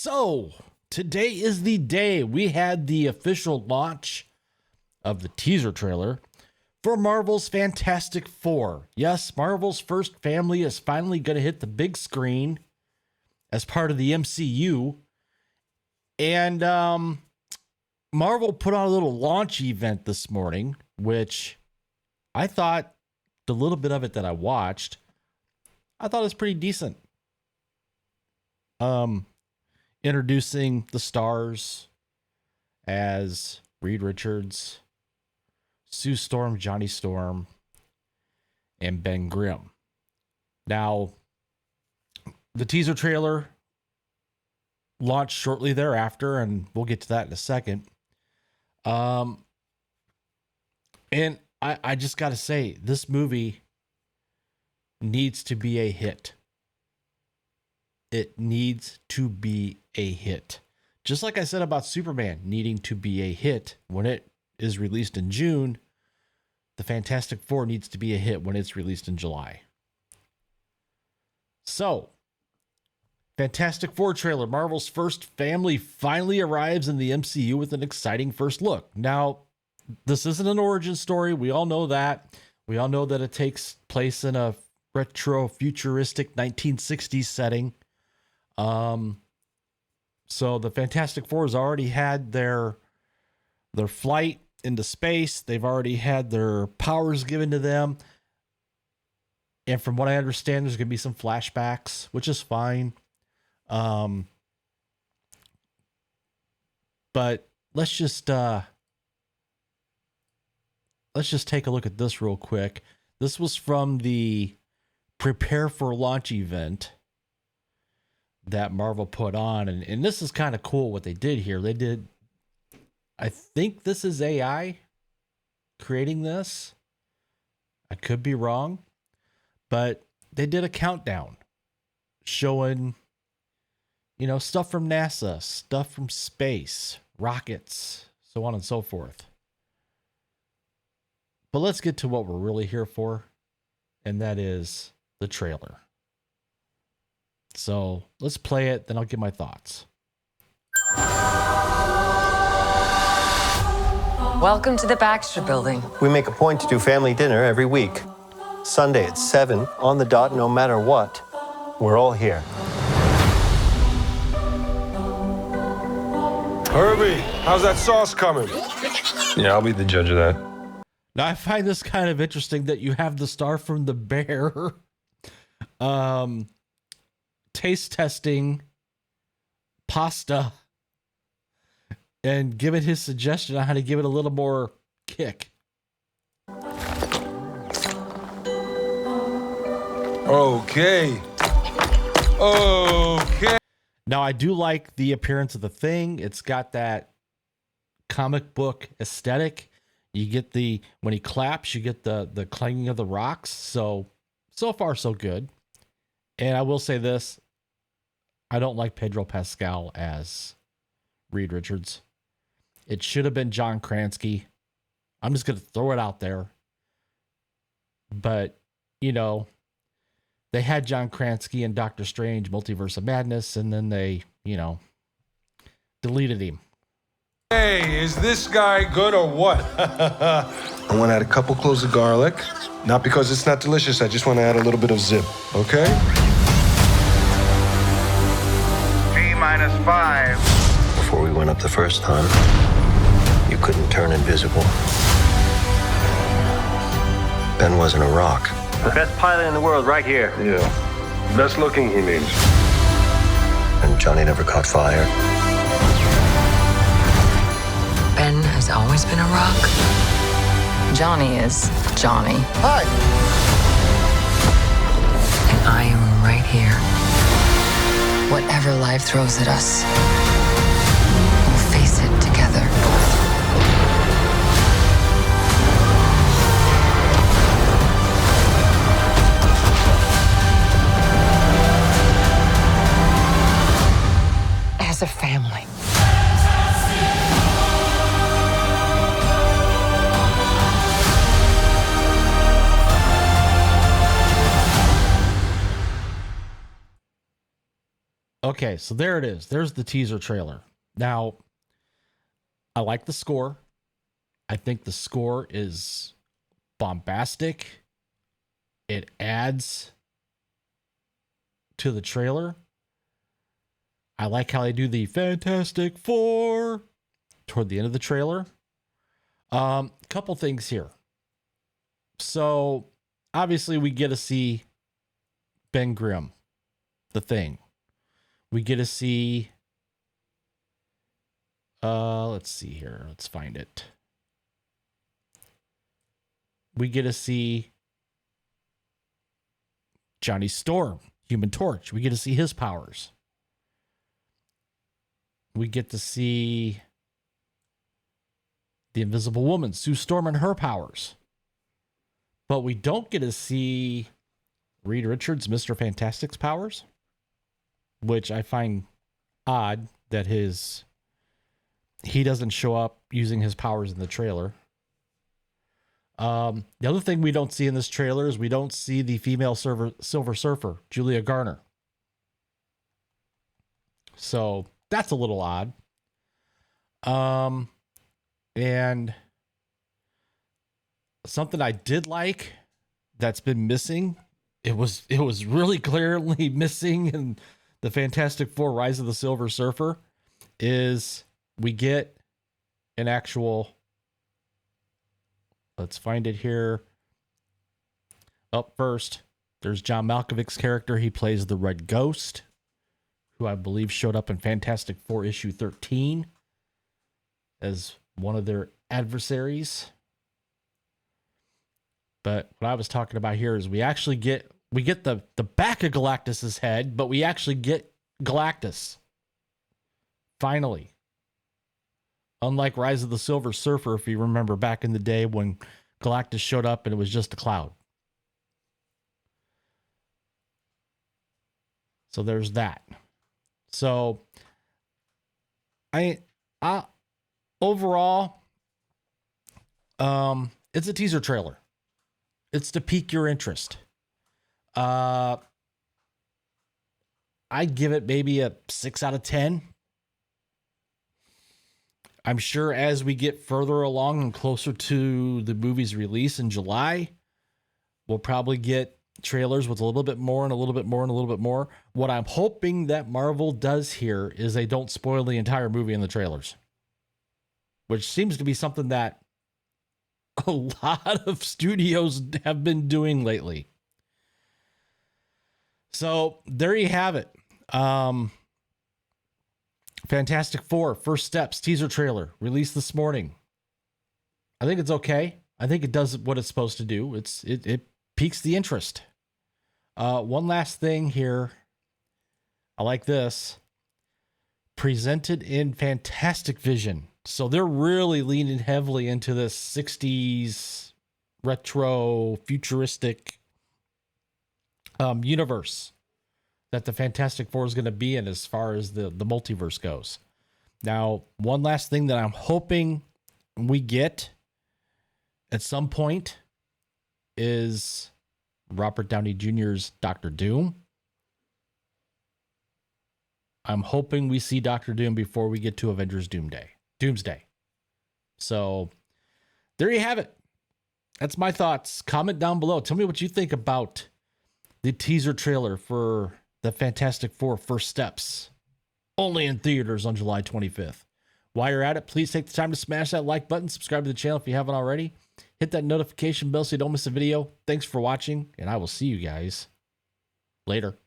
So, today is the day we had the official launch of the teaser trailer for Marvel's Fantastic Four. Yes, Marvel's first family is finally going to hit the big screen as part of the MCU. And Marvel put on a little launch event this morning, which I thought, the little bit of it that I watched, I thought it was pretty decent. Introducing the stars as Reed Richards, Sue Storm, Johnny Storm, and Ben Grimm. Now, the teaser trailer launched shortly thereafter, and we'll get to that in a second. And I just got to say, this movie needs to be a hit. It needs to be a hit. Just like I said about Superman needing to be a hit when it is released in June, the Fantastic Four needs to be a hit when it's released in July. So, Fantastic Four trailer. Marvel's first family finally arrives in the MCU with an exciting first look. Now, this isn't an origin story. We all know that. We all know that it takes place in a retro futuristic 1960s setting. So the Fantastic Four has already had their flight into space. They've already had their powers given to them. And from what I understand, there's going to be some flashbacks, which is fine. But let's just take a look at this real quick. This was from the Prepare for Launch event that Marvel put on. And this is kind of cool what they did here. I think this is AI creating this. I could be wrong, but they did a countdown showing, stuff from NASA, stuff from space, rockets, so on and so forth. But let's get to what we're really here for, and that is the trailer. So let's play it, then I'll give my thoughts. Welcome to the Baxter Building. We make a point to do family dinner every week. Sunday at 7, on the dot, no matter what. We're all here. Herbie, how's that sauce coming? Yeah, I'll be the judge of that. Now, I find this kind of interesting that you have the star from The Bear taste testing pasta and giving his suggestion on how to give it a little more kick. Okay. Now, I do like the appearance of the thing. It's got that comic book aesthetic. You get when he claps, you get the clanging of the rocks. So far, so good. And I will say this. I don't like Pedro Pascal as Reed Richards. It should have been John Krasinski. I'm just going to throw it out there. But, they had John Krasinski in Doctor Strange, Multiverse of Madness, and then they, deleted him. Hey, is this guy good or what? I want to add a couple cloves of garlic. Not because it's not delicious, I just want to add a little bit of zip, okay? T-5. Before we went up the first time, you couldn't turn invisible. Ben wasn't a rock. The best pilot in the world right here. Yeah. Best looking, he means. And Johnny never caught fire. Ben has always been a rock. Johnny is Johnny. Hi! And I am right here. Whatever life throws at us, we'll face it together. As a family. Okay, so there it is. There's the teaser trailer. Now, I like the score. I think the score is bombastic. It adds to the trailer. I like how they do the Fantastic Four toward the end of the trailer. Couple things here. So, obviously, we get to see Ben Grimm, the Thing. We get to see, let's see here. Let's find it. We get to see Johnny Storm, Human Torch. We get to see his powers. We get to see the Invisible Woman, Sue Storm, and her powers. But we don't get to see Reed Richards, Mr. Fantastic's powers, which I find odd that he doesn't show up using his powers in the trailer. The other thing we don't see in this trailer is we don't see the female Silver Surfer, Julia Garner. So that's a little odd. And something I did like that's been missing, it was really clearly missing in the Fantastic Four Rise of the Silver Surfer, is we get an actual, let's find it here. Up first, there's John Malkovich's character. He plays the Red Ghost, who I believe showed up in Fantastic Four issue 13 as one of their adversaries. But what I was talking about here is we get the back of Galactus's head, but we actually get Galactus. Finally. Unlike Rise of the Silver Surfer, if you remember back in the day when Galactus showed up and it was just a cloud. So there's that. So I overall, it's a teaser trailer. It's to pique your interest. I give it maybe a 6 out of 10. I'm sure as we get further along and closer to the movie's release in July, we'll probably get trailers with a little bit more and a little bit more and a little bit more. What I'm hoping that Marvel does here is they don't spoil the entire movie in the trailers, which seems to be something that a lot of studios have been doing lately. So there you have it. Fantastic Four, First Steps, teaser trailer, released this morning. I think it's okay. I think it does what it's supposed to do. It piques the interest. One last thing here. I like this. Presented in Fantastic Vision. So they're really leaning heavily into this 60s retro futuristic universe that the Fantastic Four is going to be in as far as the multiverse goes. Now, one last thing that I'm hoping we get at some point is Robert Downey Jr.'s Doctor Doom. I'm hoping we see Doctor Doom before we get to Avengers Doomsday. So there you have it. That's my thoughts. Comment down below. Tell me what you think about the teaser trailer for the Fantastic Four First Steps. Only in theaters on July 25th. While you're at it, please take the time to smash that like button. Subscribe to the channel if you haven't already. Hit that notification bell so you don't miss a video. Thanks for watching, and I will see you guys later.